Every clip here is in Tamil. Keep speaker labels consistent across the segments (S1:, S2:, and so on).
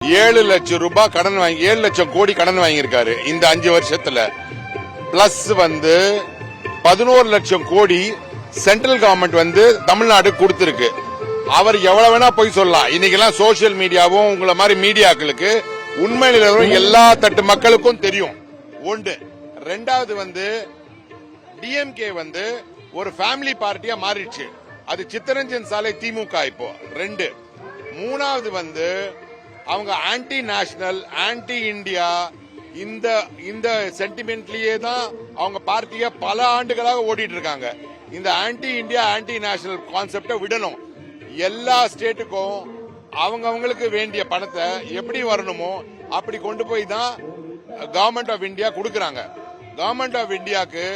S1: 7 லட்சம் ரூபாய் கடன் வாங்கி 7 லட்சம் கோடி கடன் வாங்கியிருக்காரு இந்த 5 வருஷத்துல. பிளஸ் 11 லட்சம் கோடி சென்ட்ரல் கவர்மெண்ட் தமிழ்நாடு கொடுத்திருக்கு. அவர் எவ்வளவு வேணா போய் சொல்லலாம். இன்னைக்கெல்லாம் சோசியல் மீடியாவும் உங்களை மாதிரி மீடியாக்களுக்கு உண்மையில எல்லா தட்டு மக்களுக்கும் தெரியும். ஒன்று. ரெண்டாவது டிஎம்கே ஒரு ஃபேமிலி பார்ட்டியா மாறிடுச்சு. அது சித்தரஞ்சன் சாலை திமுக இப்போ. 2. மூணாவது அவங்க ஆன்டி நேஷனல், ஆன்டி இந்தியா இந்த சென்டிமெண்ட்லயே தான் அவங்க பார்ட்டிய பல ஆண்டுகளாக ஓடிட்டு இருக்காங்க. இந்த ஆன்டி இந்தியா, ஆன்டி நேஷனல் கான்செப்டை விடணும். எல்லா ஸ்டேட்டுக்கும் அவங்களுக்கு வேண்டிய பணத்தை எப்படி வரணுமோ அப்படி கொண்டு போய் தான் கவர்மெண்ட் ஆஃப் இந்தியா கொடுக்கறாங்க. கவர்மெண்ட் ஆஃப் இந்தியாவுக்கு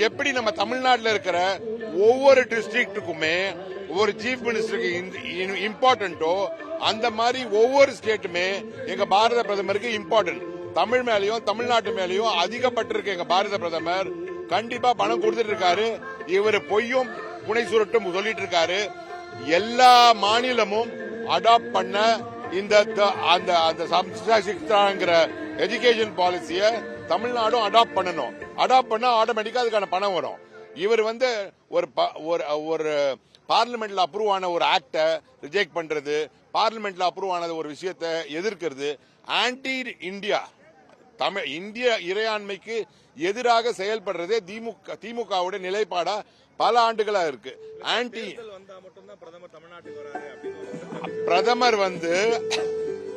S1: எப்படி நம்ம தமிழ்நாட்டில் இருக்கிற ஒவ்வொரு டிஸ்ட்ரிக்ட்டுக்குமே ஒரு சீஃப் மினிஸ்டருக்கு இம்பார்ட்டன்ட்டோ அந்த மாதிரி ஒவ்வொரு ஸ்டேட்டுமே எங்க பாரத பிரதமருக்கு இம்பார்ட்டன்ட். தமிழ் மேலையும் தமிழ்நாட்டு மேலையும் அதிகப்பட்டிருக்கு எங்க பாரத பிரதமர். கண்டிப்பா பணம் கொடுத்துட்டு இருக்காரு. இவர் பொய்யும் புனை சுருட்டும் சொல்லிட்டு இருக்காரு. எல்லா மாநிலமும் அடாப்ட் பண்ண அந்த சம்ஸ்கிருங்கிற எஜுகேஷன் பாலிசிய தமிழ்நாடும் அடாப்ட் பண்ணணும். அடாப்ட் பண்ணா ஆட்டோமேட்டிக்கா அதுக்கான பணம் வரும். இவர் ஒரு பார்லிமெண்ட்ல அப்ரூவ் ஆன ஒரு ஆக்ட ரிஜெக்ட் பண்றது, பார்லிமெண்ட்ல அப்ரூவ் ஆன ஒரு விஷயத்தை எதிர்க்கிறது, ஆன்டி இந்தியா இந்திய இறையாண்மைக்கு எதிராக செயல்படுறதே திமுகவுடைய நிலைப்பாடா பல ஆண்டுகளா இருக்கு. ஆன்டி பிரதமர்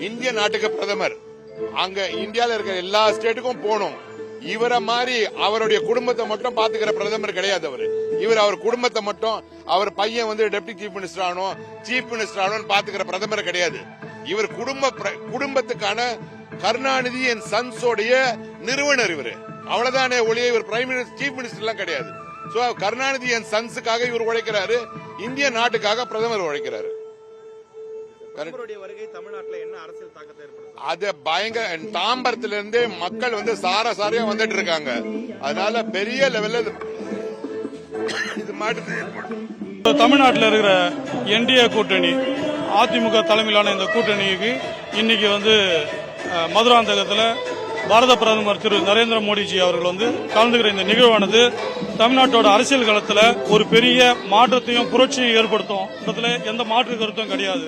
S1: இந்திய நாட்டுக்கு பிரதமர். அங்க இந்தியால இருக்கிற எல்லா ஸ்டேட்டுக்கும் போகணும். இவரை மாதிரி அவருடைய குடும்பத்தை மட்டும் பாத்துக்கிற பிரதமர் கிடையாது. அவர் குடும்பத்தை மட்டும், அவர் பையன் டெப்டி சீஃப் மினிஸ்டர் ஆனோம், சீஃப் மினிஸ்டர் ஆனோம் பாத்துக்கிற பிரதமர் கிடையாது. இவர் குடும்பத்துக்கான கருணாநிதி என் சன்ஸோடைய நிறுவனர். இவர் அவ்வளவுதானே ஒழிய இவர் பிரைம் மினிஸ்டர், சீஃப் மினிஸ்டர் எல்லாம் கிடையாது. கருணாநிதி என் சன்ஸுக்காக இவர் உழைக்கிறாரு. இந்திய நாட்டுக்காக பிரதமர் உழைக்கிறாரு. அது பயங்கர தாம்பரத்திலிருந்து மக்கள் சாரையா வந்துட்டு இருக்காங்க. அதனால பெரிய லெவல்ல இது மாட்டு.
S2: தமிழ்நாட்டில் இருக்கிற என்டிஏ கூட்டணி, அதிமுக தலைமையிலான இந்த கூட்டணிக்கு இன்னைக்கு மதுராந்தகத்தில் பாரத பிரதமர் திரு நரேந்திர மோடிஜி அவர்கள் கலந்துகிற இந்த நிகழ்வானது தமிழ்நாட்டோட அரசியல் களத்தில் ஒரு பெரிய மாற்றத்தையும் புரட்சியும் ஏற்படுத்தும். எந்த மாற்று கருத்தும் கிடையாது.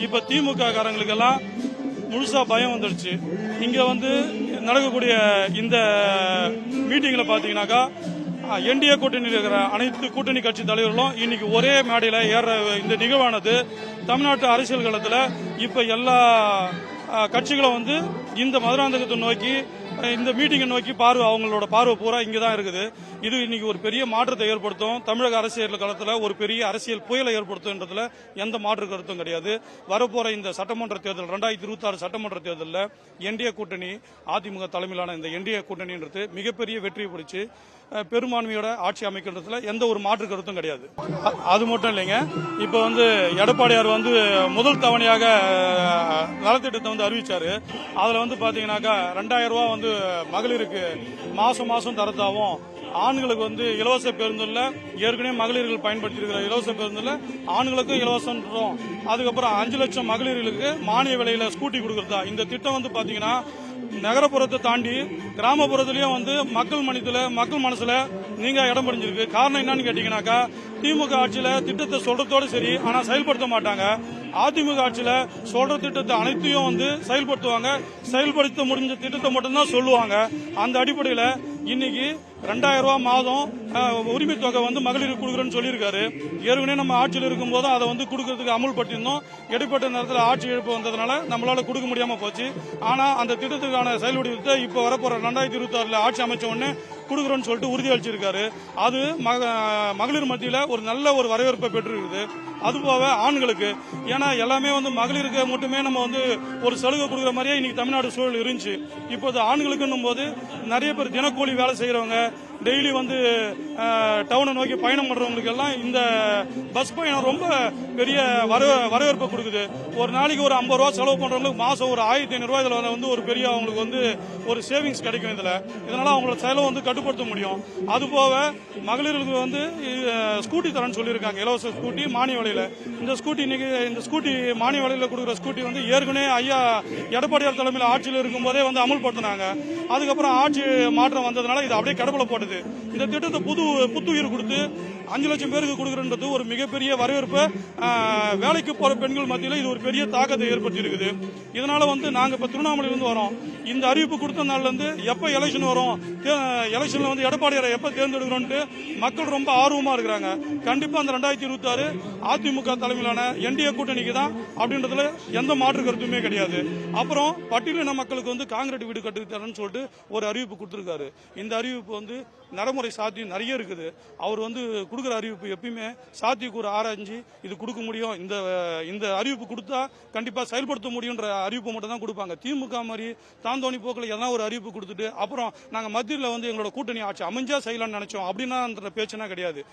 S2: இப்ப திமுக காரங்களுக்கெல்லாம் முழுசா பயம் வந்துடுச்சு. இங்க நடக்கக்கூடிய இந்த மீட்டிங்ல பாத்தீங்கன்னாக்கா என்டிஏ கூட்டணியில் இருக்கிற அனைத்து கூட்டணி கட்சி தலைவர்களும் இன்னைக்கு ஒரே மேடையில ஏற இந்த நிகழ்வானது தமிழ்நாட்டு அரசியல் களத்தில் இப்ப எல்லா கட்சிகளும் இந்த மதுராந்தகத்தை நோக்கி, இந்த மீட்டிங்கை நோக்கி அவங்களோட பார்வை பூரா இங்கதான் இருக்குது. இது இன்னைக்கு ஒரு பெரிய மாற்றத்தை ஏற்படுத்தும். தமிழக அரசியல் களத்தில் ஒரு பெரிய அரசியல் புயலை ஏற்படுத்தும்ன்றதுல எந்த மாற்று கருத்தும் கிடையாது. வரப்போற இந்த சட்டமன்ற தேர்தல் 2026 சட்டமன்ற தேர்தலில் என்டிஏ கூட்டணி, அதிமுக தலைமையிலான இந்த என்டிஏ கூட்டணின்றது மிகப்பெரிய வெற்றி பிடிச்சு பெரும்பான்மையோட ஆட்சி அமைக்கிறதுல எந்த ஒரு மாற்று கருத்தும் கிடையாது. அது மட்டும் இல்லைங்க, இப்ப எடப்பாடியார் முதல் தவணையாக நலத்திட்டத்தை அறிவிச்சாரு. அதுல பாத்தீங்கன்னாக்கா 2000 ரூபாய் மகளிருக்கு மாசம் தரதாவும், ஆண்களுக்கு இலவச பேருந்துல ஏற்கனவே மகளிர்கள் பயன்படுத்தி இருக்கிற இலவச பேருந்துல ஆண்களுக்கும் இலவசம். அதுக்கப்புறம் 5 லட்சம் மகளிர்களுக்கு மானிய விலையில ஸ்கூட்டி கொடுக்கறதா. இந்த திட்டம் பாத்தீங்கன்னா நகரப்புறத்தை தாண்டி கிராமப்புறத்திலயும் மக்கள் மனசுல நீங்க இடம் பிடிச்சிருக்கு. காரணம் என்னன்னு கேட்டீங்கன்னாக்கா, திமுக ஆட்சியில திட்டத்தை சொல்றதோடு சரி, ஆனா செயல்படுத்த மாட்டாங்க. அதிமுக ஆட்சியில சொல்ற திட்டத்தை அனைத்தையும் செயல்படுத்துவாங்க. செயல்படுத்த முடிஞ்ச திட்டத்தை மட்டும்தான் சொல்லுவாங்க. அந்த அடிப்படையில இன்னைக்கு 2000 ரூபாய் மாதம் உரிமை தொகை மகளிருக்கு கொடுக்குறேன்னு சொல்லியிருக்காரு. ஏற்கனவே நம்ம ஆட்சியில் இருக்கும் போது அதை கொடுக்கறதுக்கு அமுல்படுத்தியிருந்தோம். இடைப்பட்ட நேரத்தில் ஆட்சி இழப்பு வந்ததுனால நம்மளால கொடுக்க முடியாம போச்சு. ஆனா அந்த திட்டத்துக்கான செயல்படுத்த இப்ப வரப்போற 2026 ஆட்சி அமைச்ச உடனே கொடுக்குறோன்னு சொல்லிட்டு உறுதியளிச்சிருக்காரு. அது மகளிர் மத்தியில ஒரு நல்ல ஒரு வரவேற்பை பெற்றிருக்குது. அதுபோக ஆண்களுக்கு, ஏன்னா எல்லாமே மகளிருக்கு மட்டுமே நம்ம ஒரு சலுகை கொடுக்குற மாதிரியே இன்னைக்கு தமிழ்நாடு சூழல் இருந்துச்சு. இப்போது ஆண்களுக்குன்னும் போது நிறைய பேர் தினக்கூலி வேலை செய்யறவங்க, டெய்லி டவுனை நோக்கி பயணம் பண்றவங்களுக்கு எல்லாம் இந்த பஸ் பயணம் ரொம்ப பெரிய வரவேற்பை கொடுக்குது. ஒரு நாளைக்கு ஒரு 50 ரூபா செலவு பண்றவங்களுக்கு மாசம் ஒரு 1500 ரூபாய் இதுல வந்து ஒரு பெரிய அவங்களுக்கு வந்து ஒரு சேவிங்ஸ் கிடைக்கும். இதனால அவங்களோட செலவு வந்து கட்டுப்படுத்த முடியும். அது போக மகளிருக்கு வந்து ஸ்கூட்டி தரேன்னு சொல்லியிருக்காங்க, இலவச ஸ்கூட்டி மானிய விலையில. இந்த ஸ்கூட்டி மானிய விலையில கொடுக்குற ஸ்கூட்டி வந்து ஏற்கனவே ஐயா எடப்பாடியார் தலைமையில் ஆட்சியில் இருக்கும் போதே வந்து அமல்படுத்தினாங்க. அதுக்கப்புறம் ஆட்சி மாற்றம் வந்ததுனால இது அப்படியே கடவுள போட்டது. இந்த திட்டத்தை புத்துயிர் கொடுத்து 5 லட்சம் பேருக்கு கொடுக்குறது ஒரு மிகப்பெரிய வரவேற்பு. வேலைக்கு போற பெண்கள் மத்தியில் இது ஒரு பெரிய தாக்கத்தை ஏற்படுத்தி இருக்குது. இதனால வந்து நாங்க இப்ப திருவண்ணாமலையிலிருந்து வரோம். இந்த அறிவிப்பு கொடுத்த நாள்ல இருந்து எப்ப எலெக்ஷன் வரும், எலெக்ஷன்ல வந்து எடப்பாடியாரை எப்ப தேர்ந்தெடுக்கிறோம்னு மக்கள் ரொம்ப ஆர்வமா இருக்கிறாங்க. கண்டிப்பா அந்த 2026 அதிமுக தலைமையிலான என்டிஏ கூட்டணிக்கு தான் அப்படின்றதுல எந்த மாற்று கருத்துமே கிடையாது. அப்புறம் பட்டியலின மக்களுக்கு வந்து காங்கிரீட் வீடு கட்டி தரேன்னு சொல்லிட்டு ஒரு அறிவிப்பு கொடுத்திருக்காரு. இந்த அறிவிப்பு வந்து நடைமுறை சாத்தியம் நிறைய இருக்குது. அவர் வந்து கொடுக்குற அறிவிப்பு எப்பயுமே சாத்தியக்கூறு ஆராய்ஞ்சு இது கொடுக்க முடியும், இந்த அறிவிப்பு கொடுத்தா கண்டிப்பா செயல்படுத்த முடியும்ன்ற அறிவிப்பு மட்டும் தான் கொடுப்பாங்க. திமுக மாதிரி தாந்தோணி போக்கில் எதனா ஒரு அறிவிப்பு கொடுத்துட்டு அப்புறம் நாங்க மத்தியில் வந்து எங்களோட கூட்டணி ஆட்சி அமைஞ்சா செய்யலாம்னு நினைச்சோம் அப்படின்னா பேச்சுனா கிடையாது.